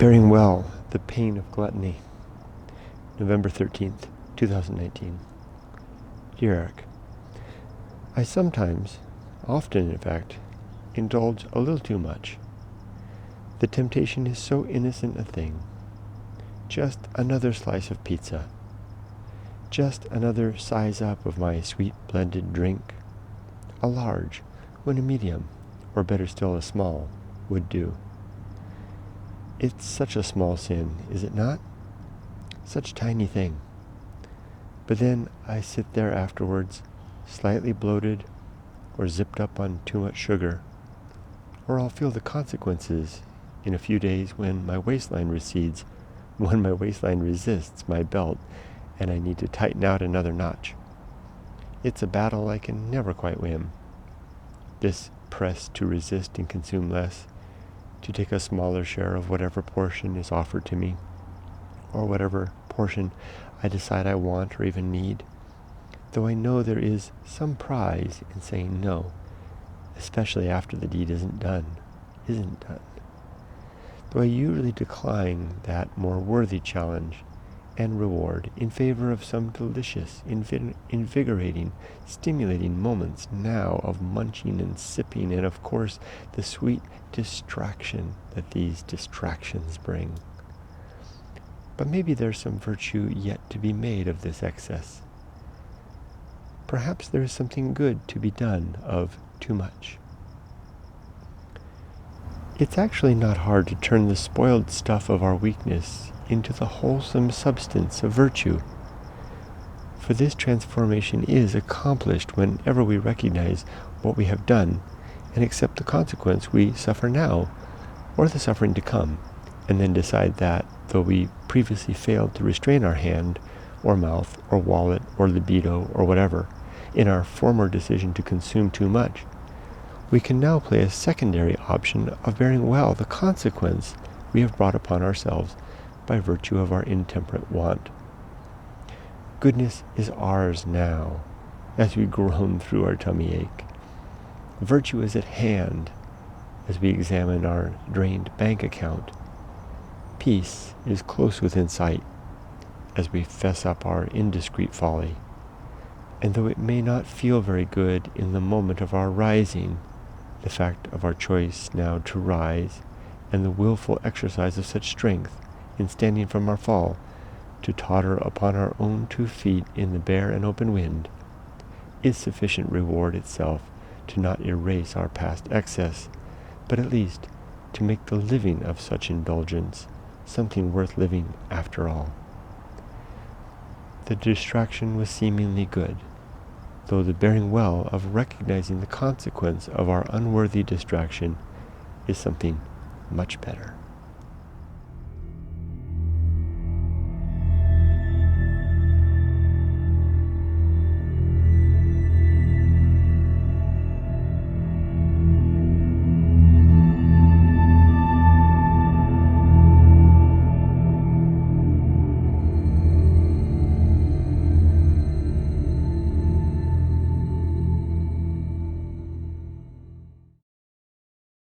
Bearing Well, The Pain of Gluttony, November 13th, 2019. Dear Eric, I sometimes, often in fact, indulge a little too much. The temptation is so innocent a thing. Just another slice of pizza. Just another size up of my sweet blended drink. A large, when a medium, or better still a small, would do. It's such a small sin, is it not? Such a tiny thing. But then I sit there afterwards, slightly bloated, or zipped up on too much sugar, or I'll feel the consequences in a few days when my waistline recedes, when my waistline resists my belt, and I need to tighten out another notch. It's a battle I can never quite win. This press to resist and consume less, to take a smaller share of whatever portion is offered to me, or whatever portion I decide I want or even need, though I know there is some prize in saying no, especially after the deed isn't done. Though I usually decline that more worthy challenge and reward in favor of some delicious, invigorating, stimulating moments now of munching and sipping, and of course the sweet distraction that these distractions bring. But maybe there's some virtue yet to be made of this excess. Perhaps there is something good to be done of too much. It's actually not hard to turn the spoiled stuff of our weakness into the wholesome substance of virtue. For this transformation is accomplished whenever we recognize what we have done and accept the consequence we suffer now, or the suffering to come, and then decide that, though we previously failed to restrain our hand, or mouth, or wallet, or libido, or whatever, in our former decision to consume too much, we can now play a secondary option of bearing well the consequence we have brought upon ourselves by virtue of our intemperate want. Goodness is ours now, as we groan through our tummy ache. Virtue is at hand, as we examine our drained bank account. Peace is close within sight, as we fess up our indiscreet folly. And though it may not feel very good in the moment of our rising, the fact of our choice now to rise, and the willful exercise of such strength in standing from our fall, to totter upon our own 2 feet in the bare and open wind, is sufficient reward itself to not erase our past excess, but at least to make the living of such indulgence something worth living after all. The distraction was seemingly good, though the bearing well of recognizing the consequence of our unworthy distraction is something much better.